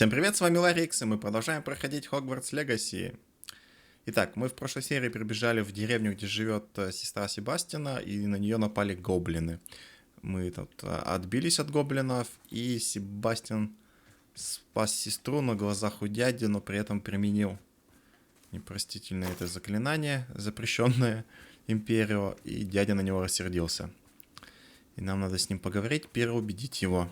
Всем привет, с вами Ларикс, и мы продолжаем проходить Hogwarts Legacy. Итак, мы в прошлой серии прибежали в деревню, где живет сестра Себастьяна, и на нее напали гоблины. Мы тут отбились от гоблинов, и Себастьян спас сестру на глазах у дяди, но при этом применил непростительное это заклинание, запрещенное Империо, и дядя на него рассердился. И нам надо с ним поговорить, переубедить его.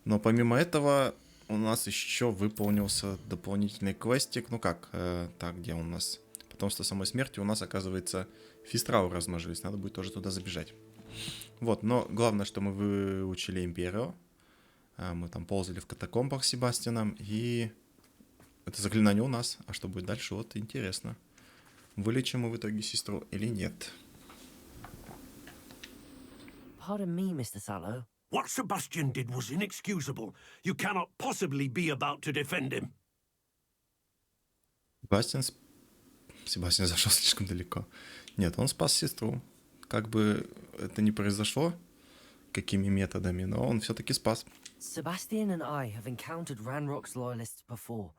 Но помимо этого у нас еще выполнился дополнительный квестик. Ну как, так, где у нас? Потомство самой смерти. У нас, оказывается, фистралы размножились. Надо будет тоже туда забежать. Вот, но главное, что мы выучили Империо. Мы там ползали в катакомбах с Себастьяном. И это заклинание у нас. А что будет дальше? Вот интересно. Вылечим мы в итоге сестру или нет? Pardon me, Mr. Sallow. What Sebastian did was inexcusable. You cannot possibly be about to defend him. Себастьян зашел слишком далеко. Нет, он спас сестру. Как бы это ни произошло, какими методами, но он все-таки спас. Sebastian and I have encountered Ranrock's loyalists before.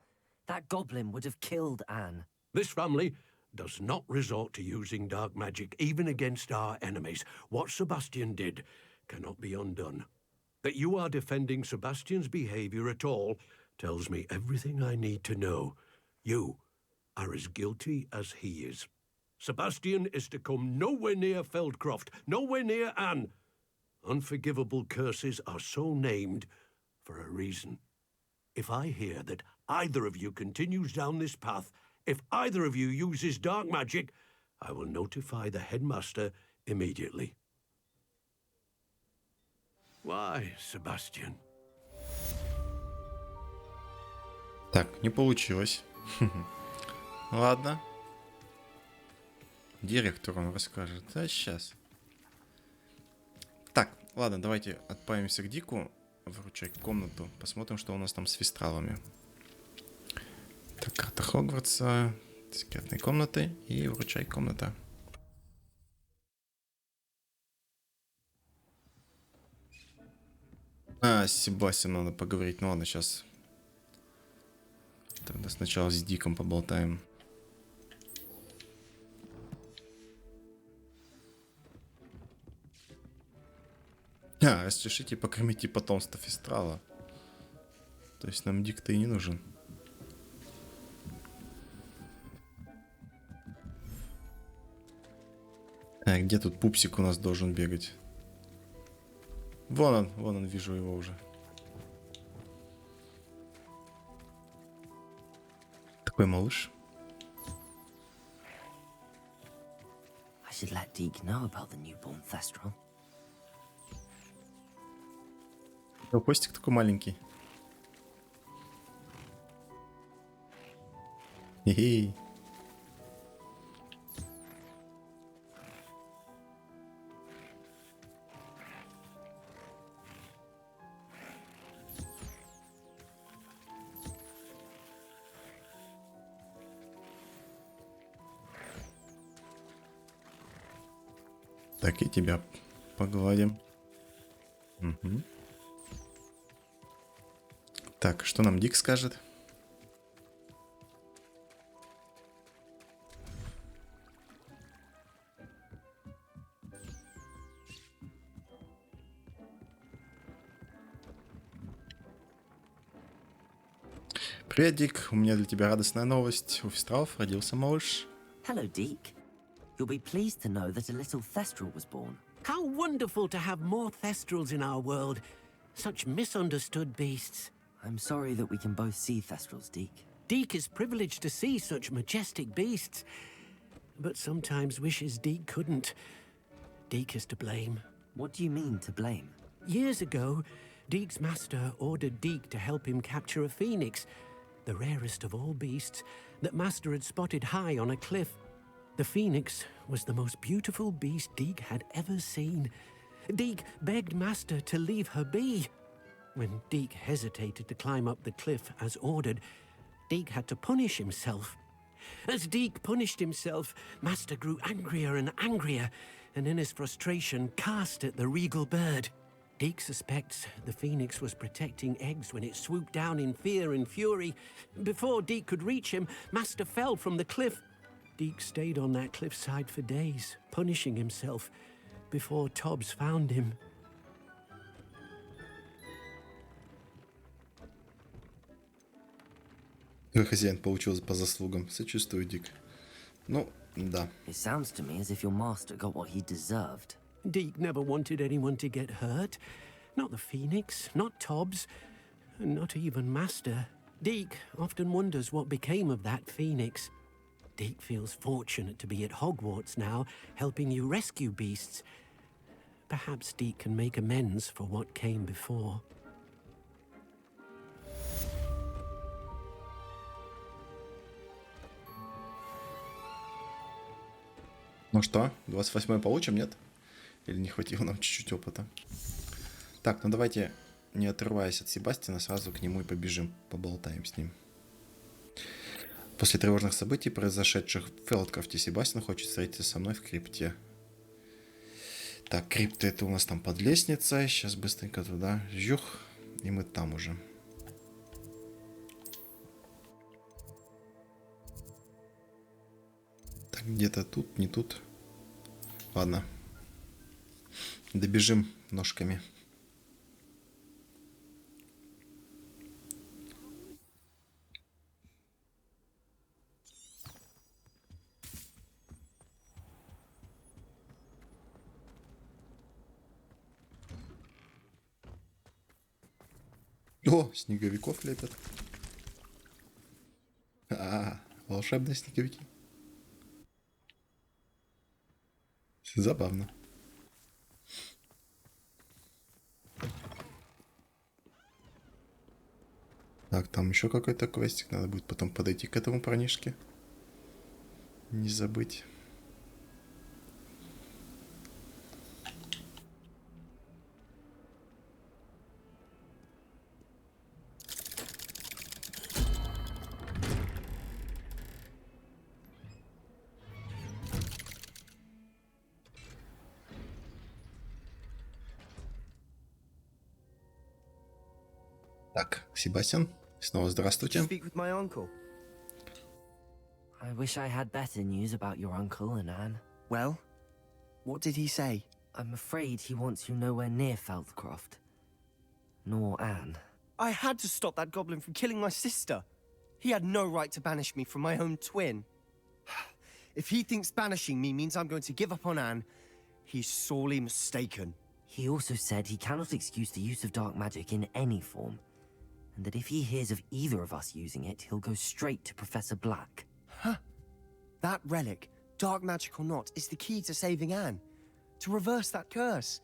That goblin would have killed Anne. This family does not resort to using dark magic even against our enemies. What Sebastian did cannot be undone. That you are defending Sebastian's behavior at all tells me everything I need to know. You are as guilty as he is. Sebastian is to come nowhere near Feldcroft, nowhere near Anne. Unforgivable curses are so named for a reason. If I hear that either of you continues down this path, if either of you uses dark magic, I will notify the headmaster immediately. Why, Sebastian? Так, не получилось. Ладно. Директору он расскажет. А сейчас. Так, ладно, давайте отправимся к Дику. Вручай комнату. Посмотрим, что у нас там с фистралами. Так, карта Хогвартса. Секретные комнаты. И вручай комната. С Себастьяном надо поговорить. Ну ладно, сейчас. Тогда сначала с Диком поболтаем. Расчешите и покормите потомство фистрала. То есть нам Дик-то и не нужен. Где тут пупсик у нас должен бегать? Вон он, вижу его уже. Такой малыш. I should let Deke know about the newborn Thestral. Хвостик такой маленький. Хе-хей. Так, и тебя погладим. Угу. Так, что нам Дик скажет? Привет, Дик. У меня для тебя радостная новость. У фистралов родился малыш. Hello, Deke. You'll be pleased to know that a little Thestral was born. How wonderful to have more Thestrals in our world. Such misunderstood beasts. I'm sorry that we can both see Thestrals, Deke. Deke is privileged to see such majestic beasts, but sometimes wishes Deke couldn't. Deke is to blame. What do you mean, to blame? Years ago, Deke's master ordered Deke to help him capture a phoenix, the rarest of all beasts, that master had spotted high on a cliff. The phoenix was the most beautiful beast Deke had ever seen. Deke begged master to leave her be. When Deke hesitated to climb up the cliff as ordered, Deke had to punish himself. As Deke punished himself, master grew angrier and angrier, and in his frustration cast at the regal bird. Deke suspects the phoenix was protecting eggs when it swooped down in fear and fury. Before Deke could reach him, Master fell from the cliff. Deke stayed on that cliffside for days, punishing himself, before Tobbs found him. Хозяин получил по заслугам. Сочувствую, Дик. Ну, да. It sounds to me as if your master got what he deserved. Deke never wanted anyone to get hurt. Not the Phoenix, not Tobbs, and not even Master. Deke often wonders what became of that Phoenix. Deke feels fortunate to be at Hogwarts now, helping you rescue beasts. Perhaps Deke can make amends for what came before. Ну что, 28-й получим, нет? Или не хватило нам чуть-чуть опыта? Так, ну давайте, не отрываясь от Себастьяна, сразу к нему и побежим, поболтаем с ним. После тревожных событий, произошедших в Фелдкрафте, Себастьян хочет встретиться со мной в крипте. Так, крипта это у нас там под лестницей. Сейчас быстренько туда. Жух. И мы там уже. Так, где-то тут, не тут. Ладно. Добежим ножками. О, снеговиков лепят. Волшебные снеговики. Забавно. Так, там еще какой-то квестик. Надо будет потом подойти к этому парнишке. Не забыть. Так, Себастьян, снова здравствуйте. Speak with my uncle. I wish I had better news about your uncle and Anne. Well, what did he say? I'm afraid he wants you nowhere near Feldcroft. Nor Anne. I had to stop that goblin from killing my sister. He had no right to banish me from my own twin. If he thinks banishing me means I'm going to give up on Anne, he's sorely mistaken. He also said he cannot excuse the use of dark magic in any form, and that if he hears of either of us using it, he'll go straight to Professor Black. Huh. That relic, dark magic or not, is the key to saving Anne. To reverse that curse.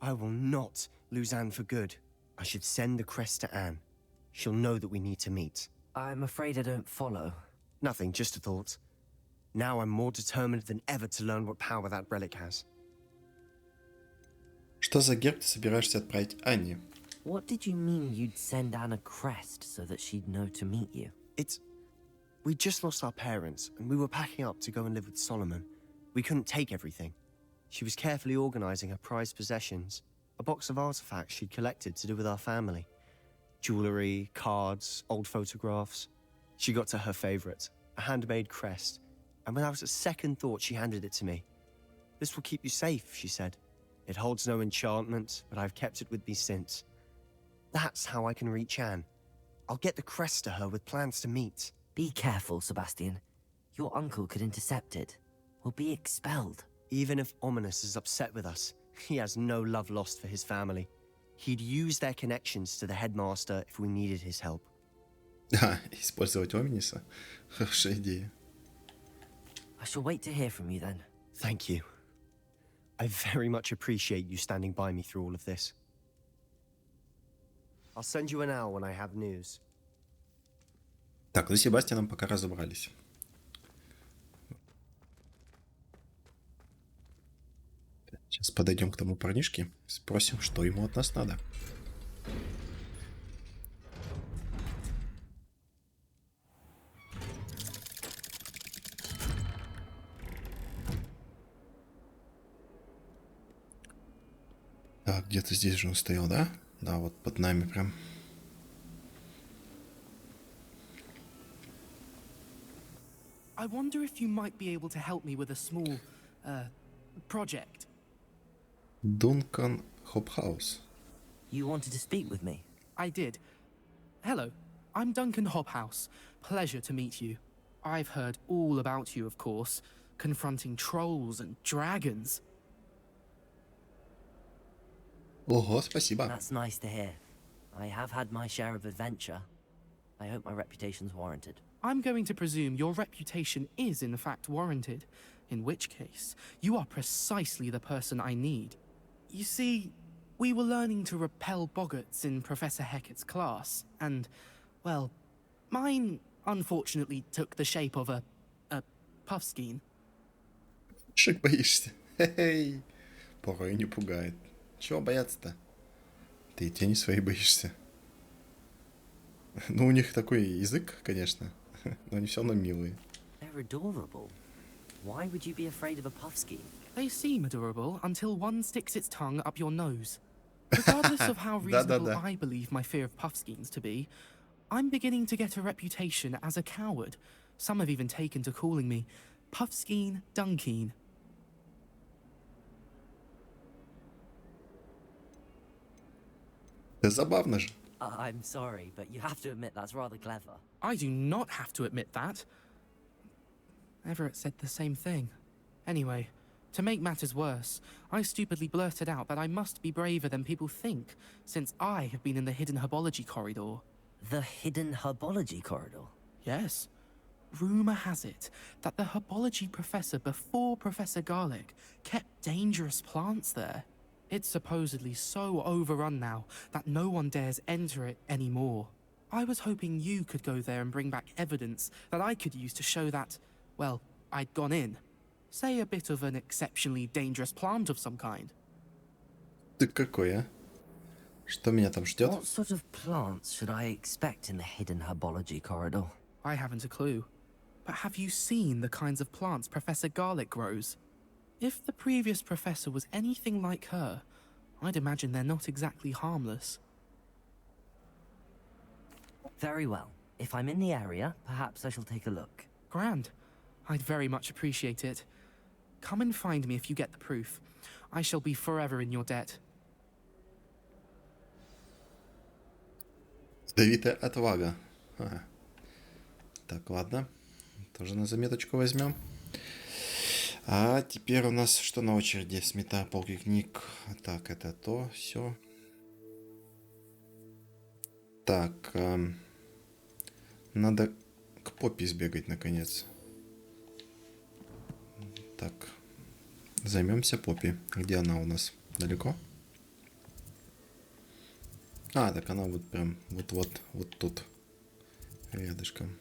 I will not lose Anne for good. I should send the crest to Anne. She'll know that we need to meet. I'm afraid I don't follow. Nothing, just a thought. Now I'm more determined than ever to learn what power that relic has. Что за герб ты собираешься отправить Анне? What did you mean you'd send Anne a crest so that she'd know to meet you? We just lost our parents, and we were packing up to go and live with Solomon. We couldn't take everything. She was carefully organizing her prized possessions, a box of artifacts she'd collected to do with our family. Jewelry, cards, old photographs. She got to her favorite, a handmade crest, and without a second thought she handed it to me. This will keep you safe, she said. It holds no enchantment, but I've kept it with me since. That's how I can reach Anne. I'll get the crest to her with plans to meet. Be careful, Sebastian. Your uncle could intercept it. We'll be expelled. Even if Ominous is upset with us, he has no love lost for his family. He'd use their connections to the headmaster if we needed his help. Использовать Омниса? Хорошая идея. I shall wait to hear from you then. Thank you. I very much appreciate you standing by me through all of this. I'll send you an owl when I have news. Так, ну с Себастьяном пока разобрались. Сейчас подойдем к тому парнишке, спросим, что ему от нас надо. Так, Где-то здесь же он стоял, да? Да, вот под нами прям. I wonder if you might be able to help me with a small, project. Duncan Hobhouse. You wanted to speak with me? I did. Hello, I'm Duncan Hobhouse. Pleasure to meet you. I've heard all about you, of course, confronting trolls and dragons. Ого, спасибо. That's nice to hear. I have had my share of adventure. I hope my reputation's warranted. I'm going to presume your reputation is in fact warranted, in which case, you are precisely the person I need. You see, we were learning to repel boggarts in Professor Hecat's class, and, well, mine unfortunately took the shape of a puffskein. Шик боишься. Хе-хей. Порой не пугает. Чего бояться-то? Ты тени свои боишься. Ну, у них такой язык, конечно, но они все равно милые. They're adorable. Why would you be afraid of a puffskein? They seem adorable until one sticks its tongue up your nose. Regardless of how reasonable Да-да-да. I believe my fear of puffskeins to be, I'm beginning to get a reputation as a coward. Some have even taken to calling me Puffskein Dunkeen. Да забавно же. I'm sorry, but you have to admit that's rather clever. I do not have to admit that. Everett said the same thing. Anyway, to make matters worse, I stupidly blurted out that I must be braver than people think, since I have been in the hidden herbology corridor. The hidden herbology corridor? Yes. Rumour has it that the herbology professor before Professor Garlic kept dangerous plants there. It's supposedly so overrun now that no one dares enter it anymore. I was hoping you could go there and bring back evidence that I could use to show that, well, I'd gone in. Say a bit of an exceptionally dangerous plant of some kind. Ты какой, а? Что меня там ждет? What sort of plants should I expect in the hidden herbology corridor? I haven't a clue. But have you seen the kinds of plants Professor Garlic grows? If the previous professor was anything like her, I'd imagine they're not exactly harmless. Very well. If I'm in the area, perhaps I shall take a look. Grand. I'd very much appreciate it. Come and find me if you get the proof. I shall be forever in your debt. Ядовитая отвага. Ага. Так, ладно. Тоже на заметочку возьмем. А теперь у нас что на очереди? Смета полки книг. Так, это то, все. Так, надо к Поппи сбегать наконец. Так, займемся Поппи. Где она у нас? Далеко? А, так она вот прям вот тут. Рядышком.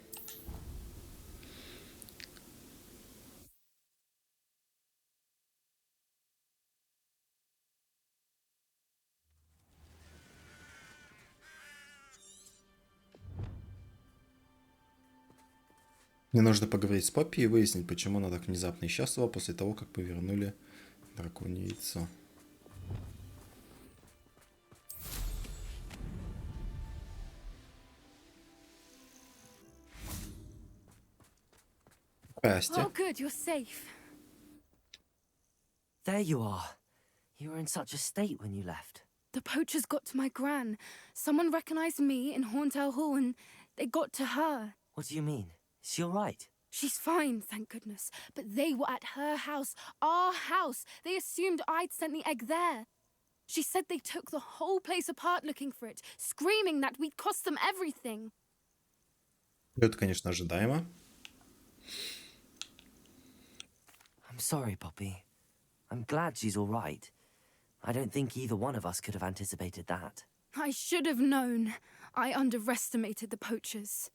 Мне нужно поговорить с Поппи и выяснить, почему она так внезапно исчезла после того, как мы вернули драконье яйцо. Здрасте. Oh, good, you're safe. There you are. You were in such a state when you left. The poachers got to my gran. Someone recognized me in Horntail Hall and they got to her. What do you mean? Is she all right? She's fine, thank goodness. But they were at her house, our house. They assumed I'd sent the egg there. She said they took the whole place apart looking for it, screaming that we'd cost them everything. Это, конечно, ожидаемо. I'm sorry, Poppy. I'm glad she's all right. I don't think either one of us could have anticipated that. I should have known. I underestimated the poachers.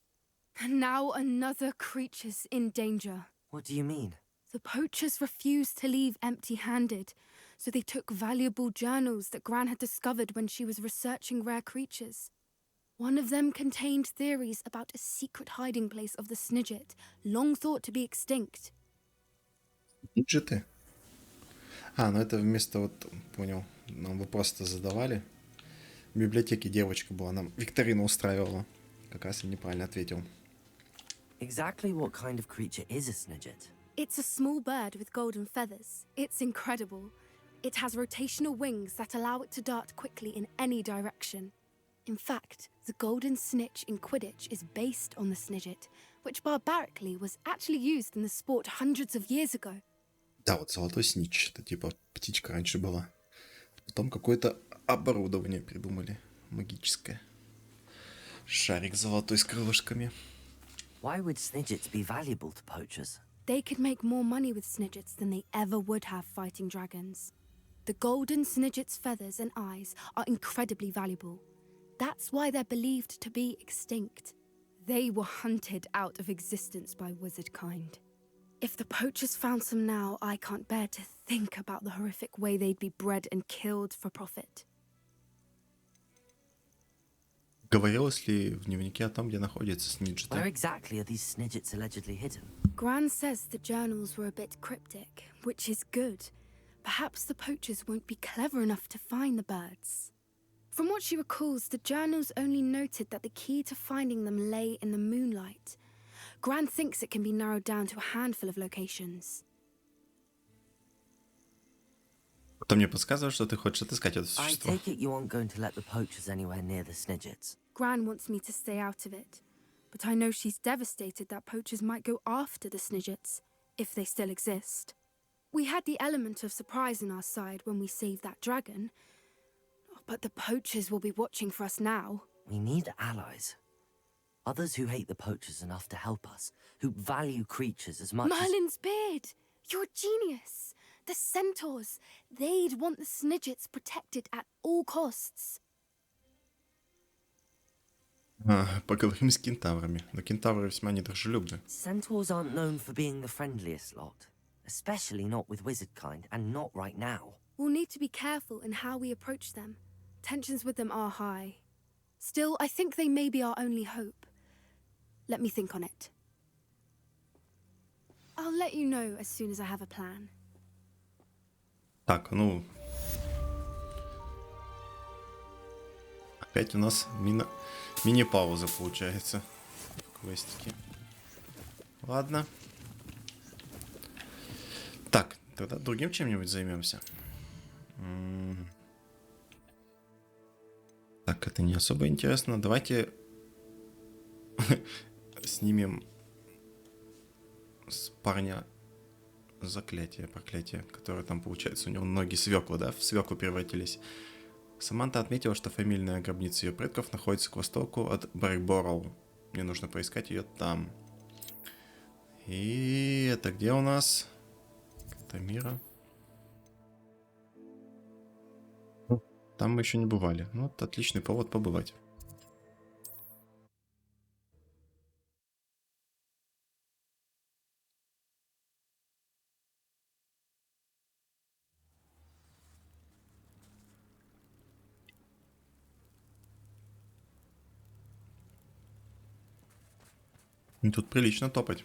And now another creature's in danger. What do you mean? The poachers refused to leave empty-handed, so they took valuable journals that Gran had discovered when she was researching rare creatures. One of them contained theories about a secret hiding place of the Snidget, long thought to be extinct. Виджеты. Ну это вместо вот, понял, нам вопросы задавали. В библиотеке девочка была, нам викторину устраивала. Как раз я неправильно ответил. Exactly what kind of creature is a snidget? It's a small bird with golden feathers. It's incredible. It has rotational wings that allow it to dart quickly in any direction. In fact, the golden snitch in Quidditch is based on the snidget, which barbarically was actually used in the sport hundreds of years ago. Да, вот золотой снитч, это типа птичка раньше была. Потом какое-то оборудование придумали магическое. Шарик золотой с крылышками. Why would snidgets be valuable to poachers? They could make more money with snidgets than they ever would have fighting dragons. The golden snidget's feathers and eyes are incredibly valuable. That's why they're believed to be extinct. They were hunted out of existence by wizard kind. If the poachers found some now, I can't bear to think about the horrific way they'd be bred and killed for profit. Говорилось ли в дневнике о том, где находится сниджеты? Where exactly are these snidgets allegedly hidden? Gran says the journals were a bit cryptic, which is good. Perhaps the poachers won't be clever enough to find the birds. From what she recalls, the journals only noted that the key to finding them lay in the moonlight. Gran thinks it can be narrowed down to a handful of locations. Кто мне подсказывает, что ты хочешь отыскать это I существо? take it you aren't going to let the poachers anywhere near the snidgets. Gran wants me to stay out of it, but I know she's devastated that poachers might go after the snidgets, if they still exist. We had the element of surprise on our side when we saved that dragon, but the poachers will be watching for us now. We need allies. Others who hate the poachers enough to help us, who value creatures as much Merlin's beard! You're a genius! The centaurs! They'd want the snidgets protected at all costs. Поговорим с кентаврами. Но кентавры весьма недружелюбны. Centaurs aren't known for being the friendliest lot, especially not with wizard kind, and not right now. We'll need to be careful in how we approach them. Tensions with them are high. Still, I think they may be our only hope. Let me think on it. I'll let you know as soon as I have a plan. Так, ну... Опять у нас мини-пауза получается в квестике. Ладно. Так, тогда другим чем-нибудь займемся. Так, это не особо интересно. Давайте снимем с парня проклятие, которое там получается. У него ноги свекла, да, в свеклу превратились. Саманта отметила, что фамильная гробница ее предков находится к востоку от Баррибороу. Мне нужно поискать ее там. И это где у нас? Это мира. Там мы еще не бывали. Ну, вот отличный повод побывать. Ну, тут прилично топать.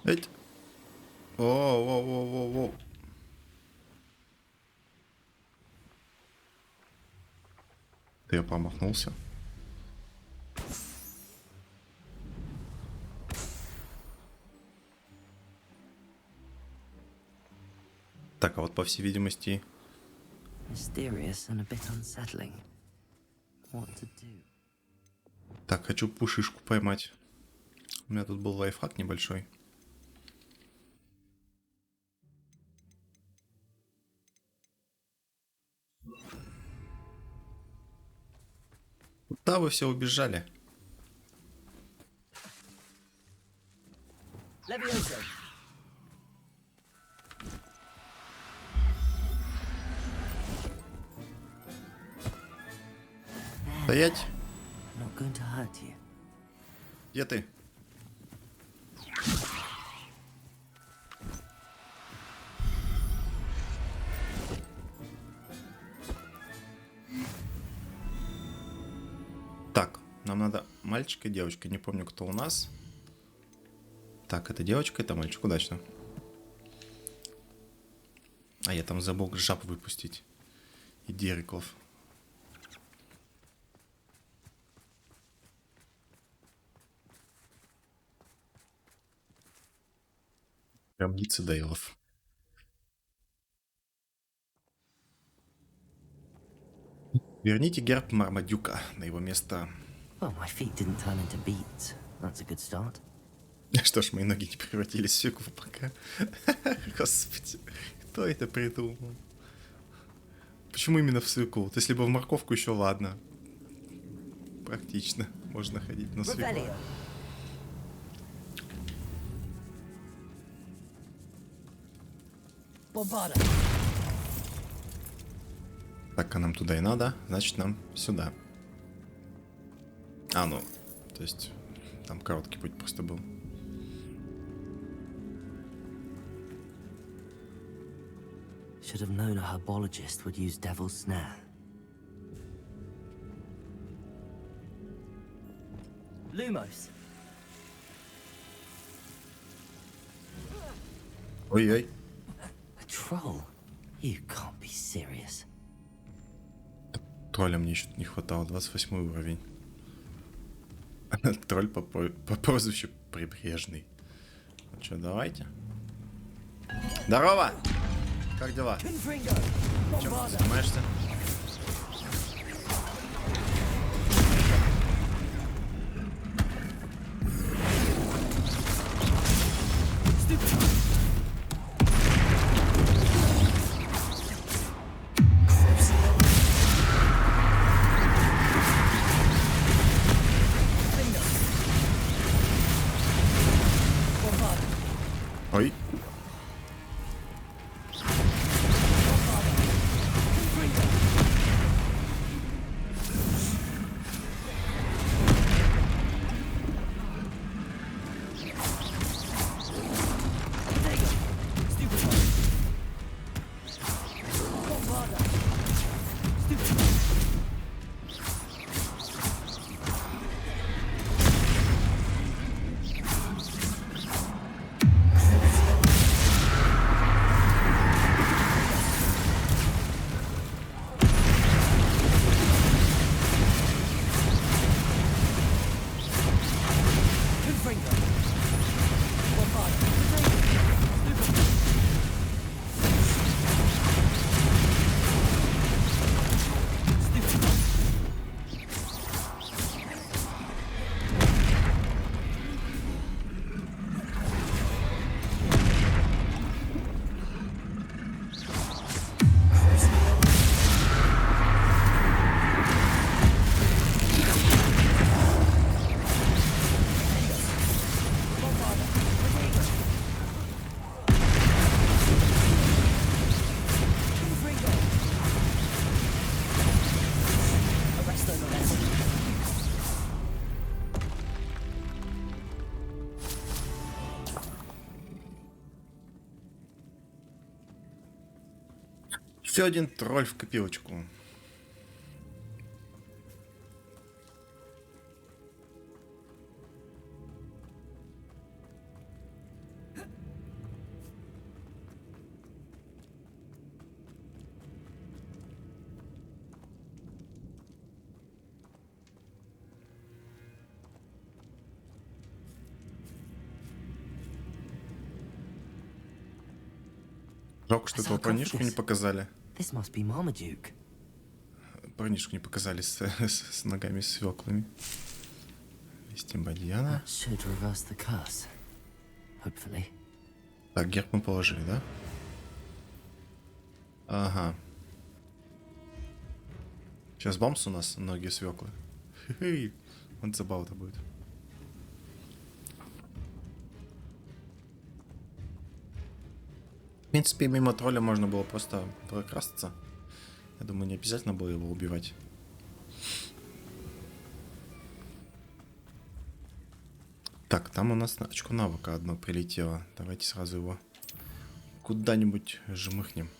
Эть. Воу. Я промахнулся. Так, а вот по всей видимости... Mysterious and a bit unsettling. what to do. Так, хочу пушишку поймать. У меня тут был лайфхак небольшой. Куда вы все убежали? Стоять! Not going to hurt you. Где ты? Так, нам надо мальчик и девочка. Не помню, кто у нас. Так, это девочка, это мальчик. Удачно. А я там забыл жаб выпустить. И дериков. Прям лицедейлов. Верните герб Мармадюка на его место. Well, my feet didn't turn into beets. That's a good start. Что ж, мои ноги не превратились в свеклу пока. Господи, кто это придумал? Почему именно в свеклу? Вот если бы в морковку, еще ладно. Практично. Можно ходить на свеклу. Так, а нам туда и надо, значит нам сюда. А, ну, то есть там короткий путь просто был. Should have known a herbologist would use devil's snare. Lumos. Ой-ой. A troll? You can't be serious. Тролля мне еще не хватало, 28 уровень. Тролль по прозвищу Прибрежный. Ну что, давайте. Здорово! Как дела? Чем ты занимаешься? Ой. Еще один тролль в копилочку. Жалко, что этого парнишку не показали. This must be Marmaduke. парнишку не показали с ногами свеклами. Вести Бадьяна. That should reverse the curse. Hopefully. Так, герб мы положили, да? Ага. Сейчас бамс у нас ноги свеклы. Хе-хей. Вот забава-то будет. В принципе, мимо тролля можно было просто прокрасться. Я думаю, не обязательно было его убивать. Так, там у нас очко навыка одно прилетело. Давайте сразу его куда-нибудь жмыхнем.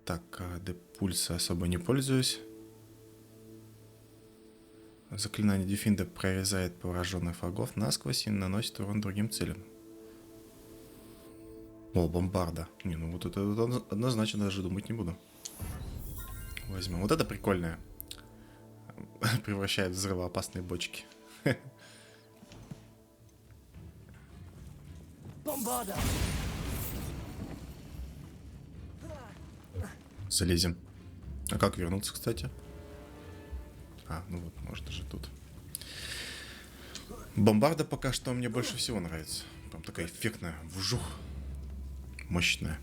Так, депульса особо не пользуюсь. Заклинание Дефинда прорезает пораженных врагов насквозь и наносит урон другим целям. О, бомбарда. Не, ну вот это однозначно даже думать не буду. Возьмем. Вот это прикольное. Превращает в взрывоопасные бочки. Залезем. А как вернуться, кстати? А, ну вот, может даже тут. Бомбарда пока что мне больше всего нравится. Прям такая эффектная, вжух. Мощная.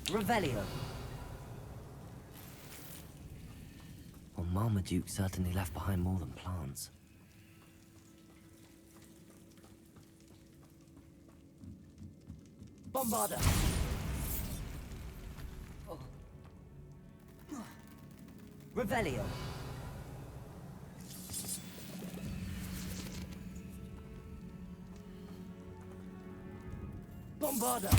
Revelio. Well, Marmaduke certainly left behind more than plants. Bombarda. Revelio. Bombarda.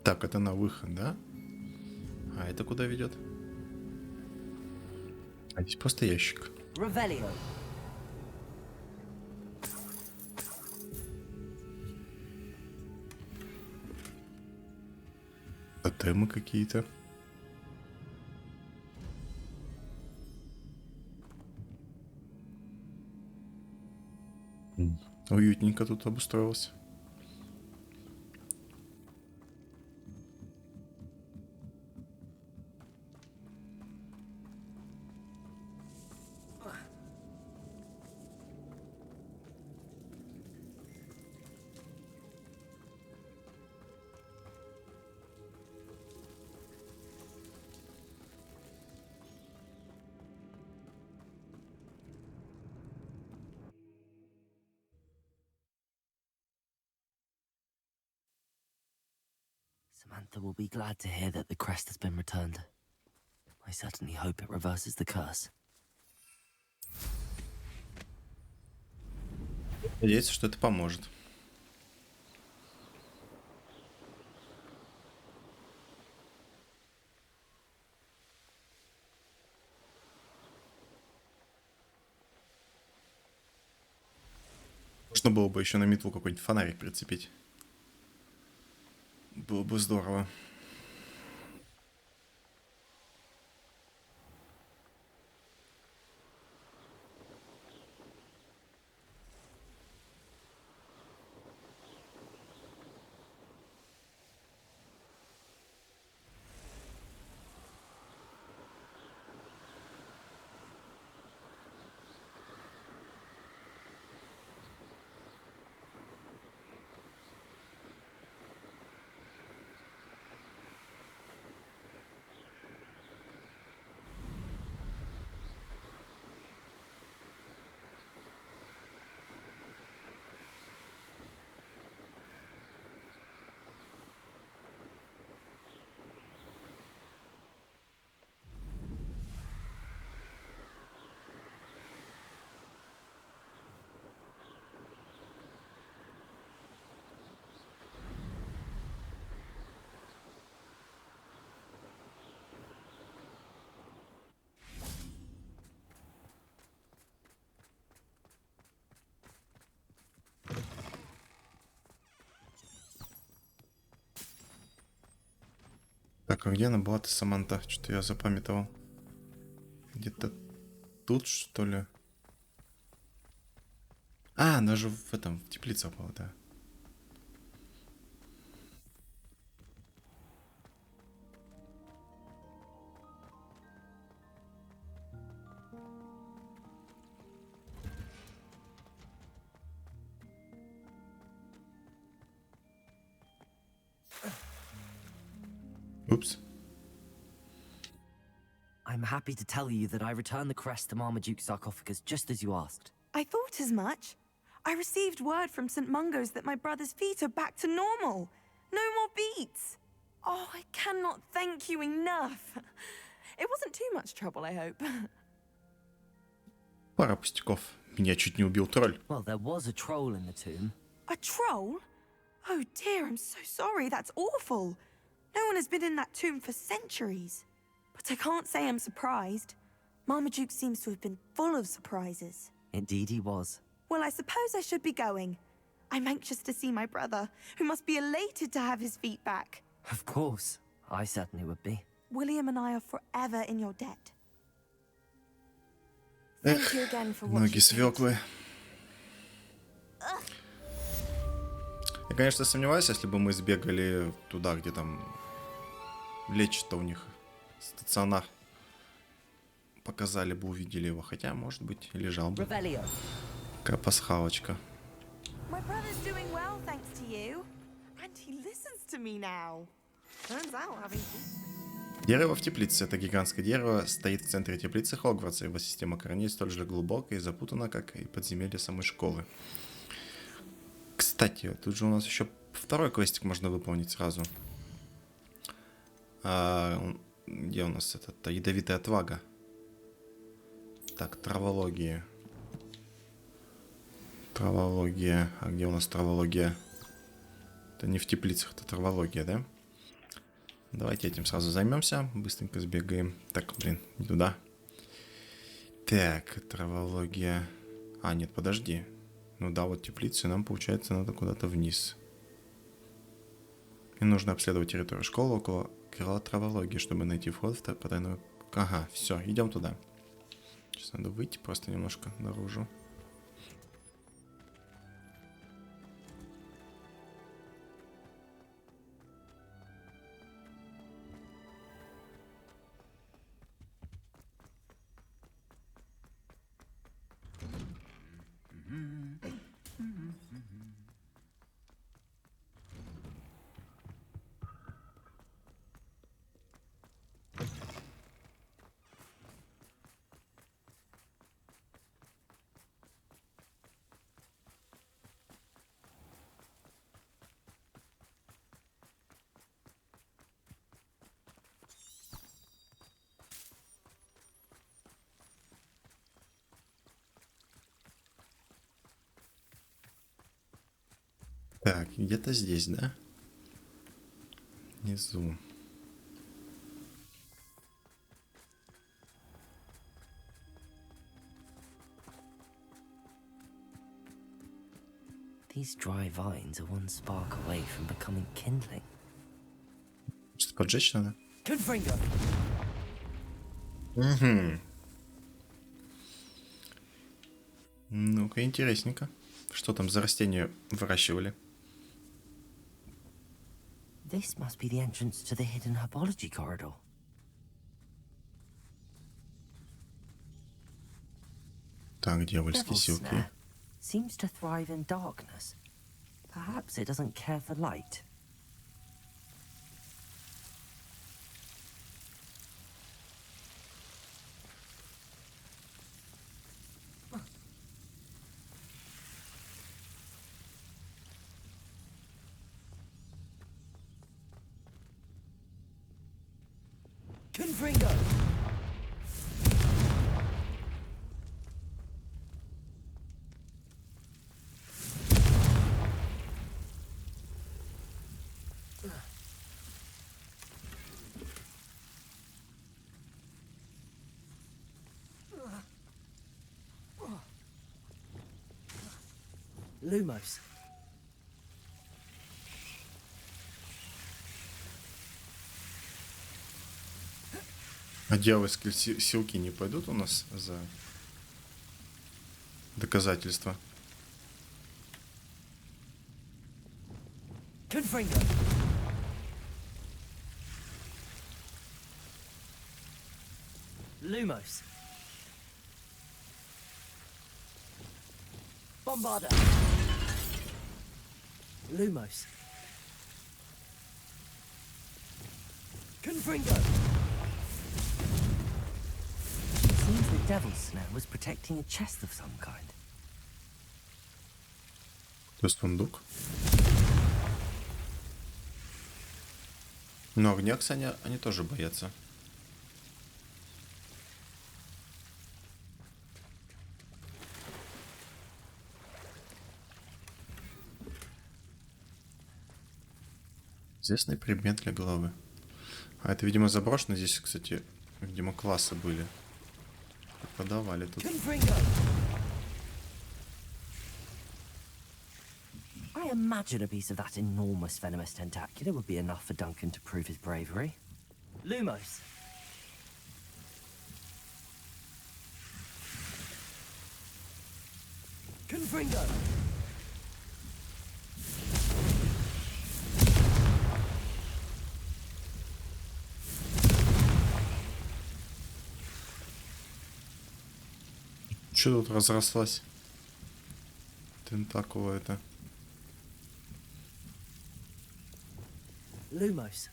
Так, это на выход, да? А это куда ведет? А здесь просто ящик. Revelio. Тотемы какие-то. Уютненько тут обустроился. Samantha will be glad to hear that the crest has been returned. I certainly hope it reverses the curse. Надеюсь, что это поможет. Можно было бы еще на метлу какой-нибудь фонарик прицепить. Было бы здорово. Так, а где она была-то, Саманта? Что-то я запамятовал. Где-то тут, что ли? А, она же в этом, в теплице упала, да. Упс. I'm happy to tell you that I returned the crest to Marmaduke's sarcophagus just as you asked. I thought as much. I received word from St. Mungo's that my brother's feet are back to normal. No more beats. Oh, I cannot thank you enough. It wasn't too much trouble, I hope. Пара пустяков. Меня чуть не убил тролль. Well, there was a troll in the tomb. A troll? Oh dear, I'm so sorry. That's awful. No one has been in that tomb for centuries. But I can't say I'm surprised. Marmaduke seems to have been full of surprises. Indeed he was. Well, I suppose I should be going. I'm anxious to see my brother, who must be elated to have his feet back. Of course. I certainly would be. William and I are forever in your debt. Thank you again for what Ноги you did. свеклы. Я, конечно, сомневаюсь, если бы мы сбегали туда, где там лечат-то у них стационар. Показали бы, увидели его. Хотя, может быть, лежал бы. Revelio. Какая пасхалочка. My brother's doing well, thanks to you. And he listens to me now. Turns out having... Дерево в теплице. Это гигантское дерево стоит в центре теплицы Хогвартса. Его система корней столь же глубокая и запутана, как и подземелье самой школы. Кстати, тут же у нас еще второй квестик можно выполнить сразу. Где у нас этот? Ядовитая отвага. Так, травология. Травология. А где у нас травология? Это не в теплицах, это травология, да? Давайте этим сразу займемся. Быстренько сбегаем. Так, блин, не туда. Так, травология. А, нет, подожди. Ну да, вот теплицу, и нам, получается, надо куда-то вниз. И нужно обследовать территорию школы около крыла травологии, чтобы найти вход в потайную... Ага, все, идем туда. Сейчас надо выйти просто немножко наружу. Так, где-то здесь, да? Внизу. These dry vines are one spark away from becoming kindling. Что-то поджечь надо? Confringo. Угу. Ну-ка, интересненько. Что там за растения выращивали? This must be the entrance to the hidden herbology corridor. Так, дьявольские Devil's силки. snare seems to thrive in darkness. Perhaps it doesn't care for light. Confringo. Lumos. А дьявольские силки не пойдут у нас за доказательства? Confringo. Lumos. Bombarda. Lumos. Confringo. It seems the devil's snare was protecting a chest of some kind. То есть сундук. Но огня, кстати, они тоже боятся. Известный предмет для головы. А это, видимо, заброшено. Здесь, кстати, видимо, классы были. Продавали тут. I imagine a piece of that enormous venomous tentacula would be enough for Duncan to prove his bravery. Lumos. Confringo. Что тут разрослась? Тентакула это. Lumos.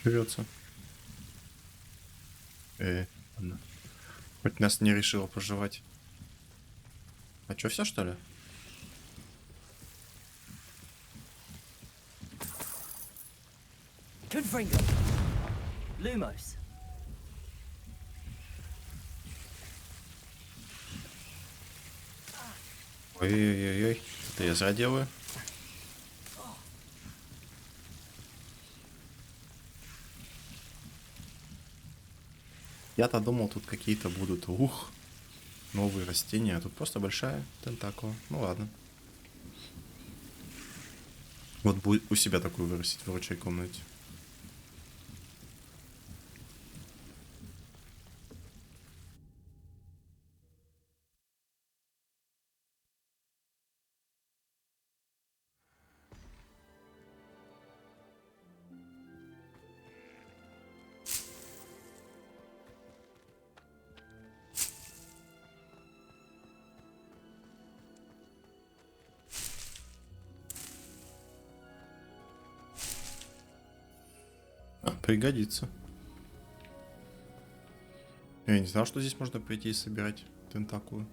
Берется. Ладно. Хоть нас не решила пожевать. А чё, все что ли? Confringo. Lumos. Ой-ой-ой, это я зря делаю. Я-то думал, тут какие-то будут, новые растения, а тут просто большая тентакула. Ну ладно. Вот будет у себя такую вырастить в ручей комнате. Пригодится. Я не знал, что здесь можно прийти и собирать тентакулы.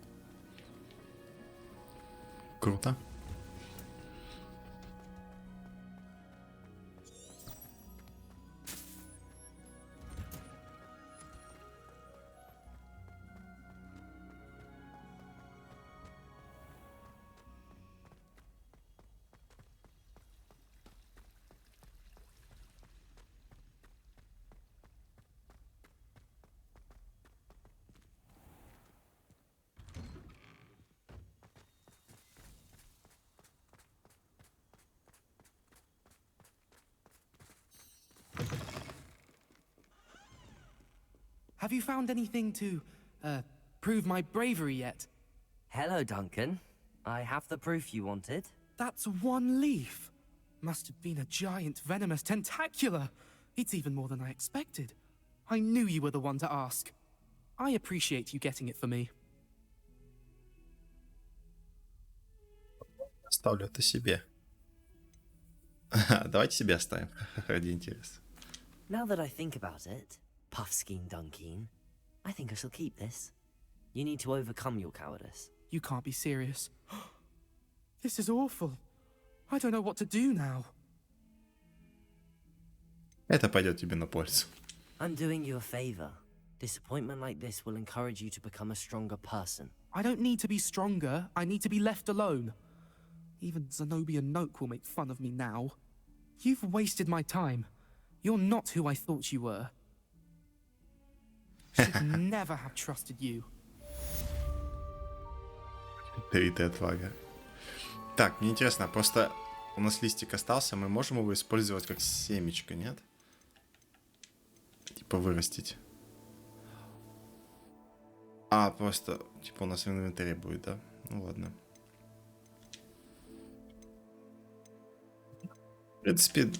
Круто. Have you found anything to, prove my bravery yet? Hello, Duncan. I have the proof you wanted. That's one leaf. Must have been a giant venomous tentacula. It's even more than I expected. I knew you were the one to ask. I appreciate you getting it for me. Оставлю это себе. Давайте себе оставим. Ради интереса. Now that I think about it, Puffskein Dunkeen, I think I shall keep this. You need to overcome your cowardice. You can't be serious. This is awful. I don't know what to do now. Это пойдет тебе на пользу. I'm doing you a favor. Disappointment like this will encourage you to become a stronger person. I don't need to be stronger. I need to be left alone. Even Zenobia Noak will make fun of me now. You've wasted my time. You're not who I thought you were. Should never have trusted you. Ты отвага. Так, мне интересно, просто у нас листик остался, мы можем его использовать как семечко, нет? Типа вырастить. А, просто, типа, у нас в инвентаре будет, да? Ну ладно. В принципе,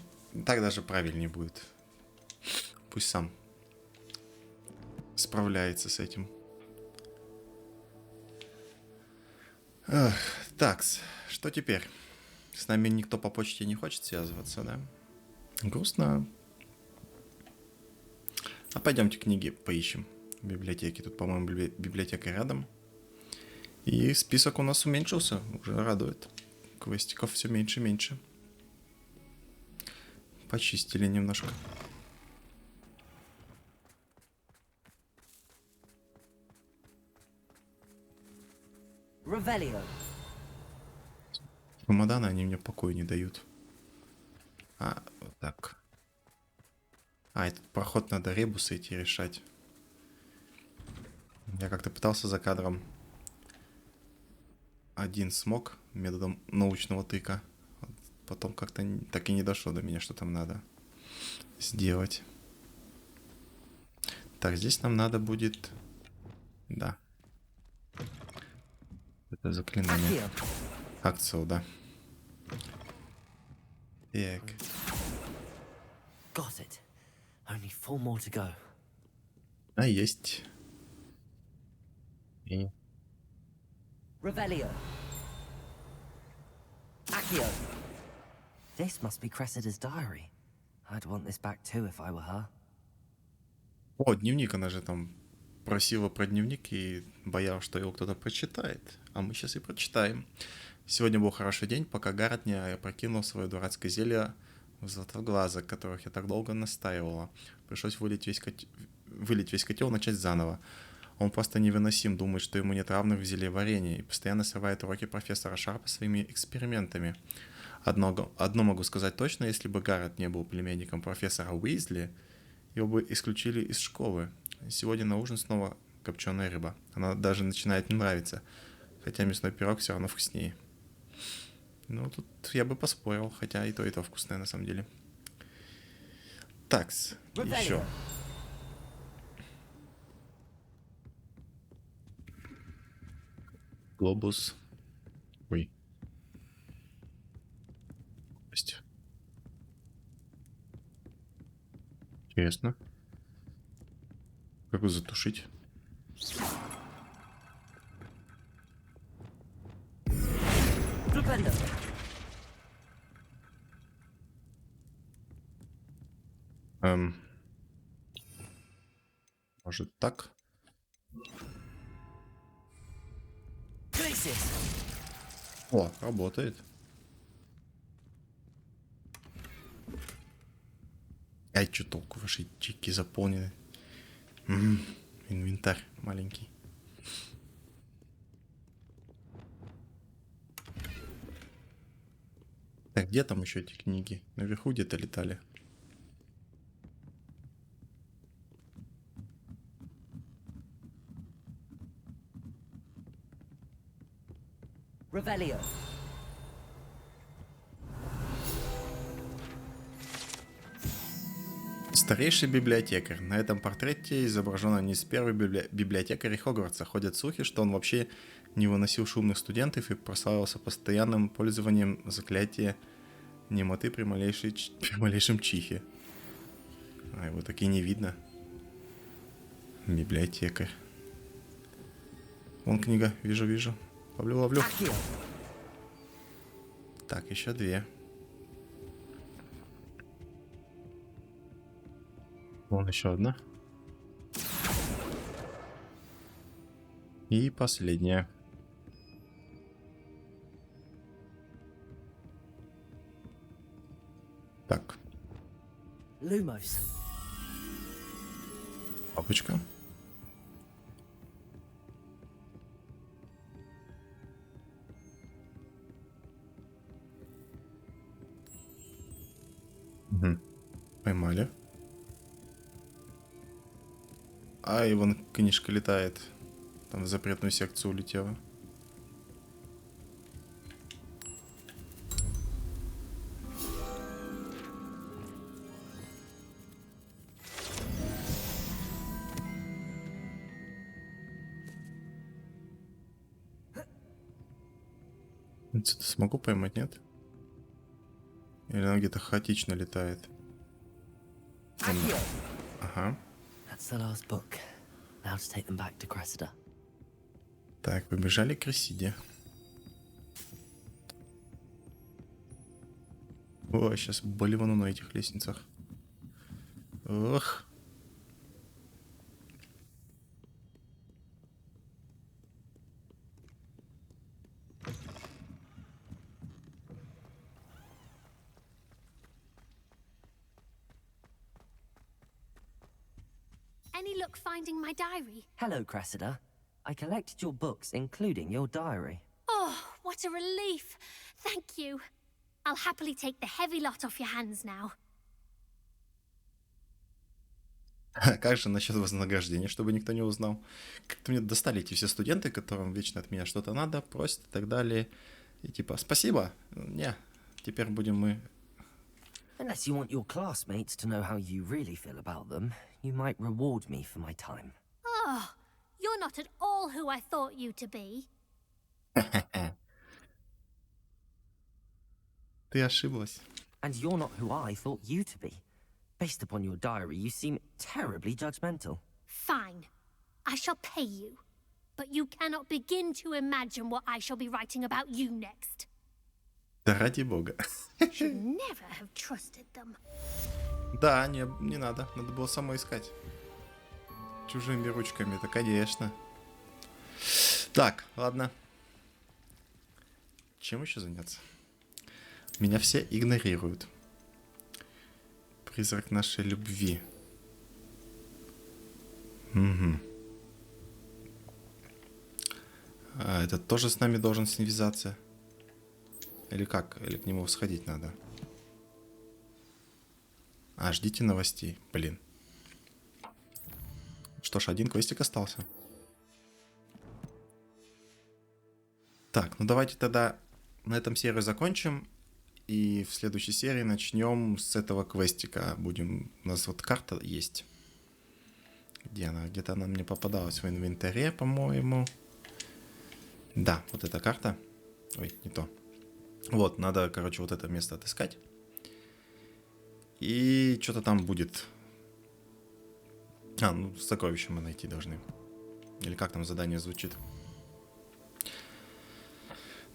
так даже правильнее будет. Пусть сам справляется с этим. Так, что теперь? С нами никто по почте не хочет связываться, да? Грустно. А пойдемте книги поищем в библиотеке. Тут, по-моему, библиотека рядом. И список у нас уменьшился. Уже радует. Квестиков все меньше и меньше. Почистили немножко. Revelio. Чемоданы они мне покоя не дают. А, вот так. А, этот проход надо ребусы идти решать. Я как-то пытался за кадром. Один смог методом научного тыка. Потом как-то так и не дошло до меня, что там надо сделать. Так, здесь нам надо будет... Да. Это заклинание. Акцию, да. Так. Got it. Only 4 more to go. А, есть. И... Revelio. Accio. This must be Cressida's diary. I'd want this back too if I were her. О, дневник, она же там просила про дневник и боялась, что его кто-то прочитает. А мы сейчас и прочитаем. Сегодня был хороший день, пока Гаррет не опрокинул свое дурацкое зелье в златоглазок, которых я так долго настаивала. Пришлось вылить весь котел, начать заново. Он просто невыносим, думает, что ему нет равных в зельеварении и постоянно срывает уроки профессора Шарпа своими экспериментами. Одно могу сказать точно, если бы Гаррет не был племянником профессора Уизли, его бы исключили из школы. Сегодня на ужин снова копченая рыба. Она даже начинает мне нравиться, хотя мясной пирог все равно вкуснее. Ну, тут я бы поспорил, хотя и то вкусное на самом деле. Такс, еще. Глобус. Ой. Интересно. Как его затушить? Может так? О, работает. Ай, что толку, ваши чеки заполнены. Инвентарь маленький. Так, где там еще эти книги? Наверху где-то летали. Revelio. Старейший библиотекарь. На этом портрете изображен не с первый библиотекарь Хогвартса. Ходят слухи, что он вообще не выносил шумных студентов и прославился постоянным пользованием заклятия немоты при малейшем чихе. А его так и не видно. Библиотекарь. Вон книга. Вижу. Ловлю. Так, еще 2. Вон еще одна. И последняя. Так. Lumos. Папочка. Угу. Поймали. А, и вон книжка летает. Там в запретную секцию улетела. Отсюда смогу поймать, нет? Или она где-то хаотично летает? Ага. That's the last book. Now to take them back to Cressida. Так, побежали к Кресиде. О, сейчас боливану на этих лестницах. Ох. Any luck finding my diary? Hello, Cressida. I collected your books, including your diary. Oh, what a relief. Thank you. I'll happily take the heavy lot off your hands now. Как же насчет вознаграждения, чтобы никто не узнал? Как-то мне достали эти все студенты, которым вечно от меня что-то надо, просят и так далее. И типа, спасибо. Не, теперь будем мы... Unless you want your classmates to know how you really feel about them, you might reward me for my time. Oh, you're not at all who I thought you to be. Ты ошиблась. And you're not who I thought you to be. Based upon your diary, you seem terribly judgmental. Fine. I shall pay you. But you cannot begin to imagine what I shall be writing about you next. Да ради бога. Should never have trusted them. Да, не надо. Надо было самой искать. Чужими ручками-то, конечно. Так, ладно. Чем еще заняться? Меня все игнорируют. Призрак нашей любви. Угу. А этот тоже с нами должен связаться? Или как? Или к нему сходить надо? А, ждите новостей. Блин. Что ж, один квестик остался. Так, ну давайте тогда на этом серию закончим. И в следующей серии начнем с этого квестика. Будем... У нас вот карта есть. Где она? Где-то она мне попадалась в инвентаре, по-моему. Да, вот эта карта. Ой, не то. Вот, надо, короче, вот это место отыскать. И что-то там будет. А, ну, сокровища мы найти должны. Или как там задание звучит.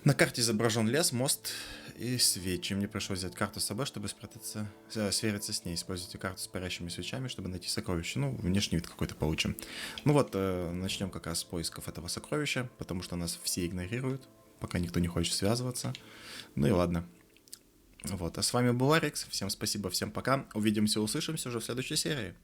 На карте изображен лес, мост и свечи. Мне пришлось взять карту с собой, чтобы спрятаться, свериться с ней. Используйте карту с парящими свечами, чтобы найти сокровище. Ну, внешний вид какой-то получим. Ну вот, начнем как раз с поисков этого сокровища, потому что нас все игнорируют, пока никто не хочет связываться. Ну и ладно. Вот, а с вами был Арикс. Всем спасибо, всем пока. Увидимся, услышимся уже в следующей серии.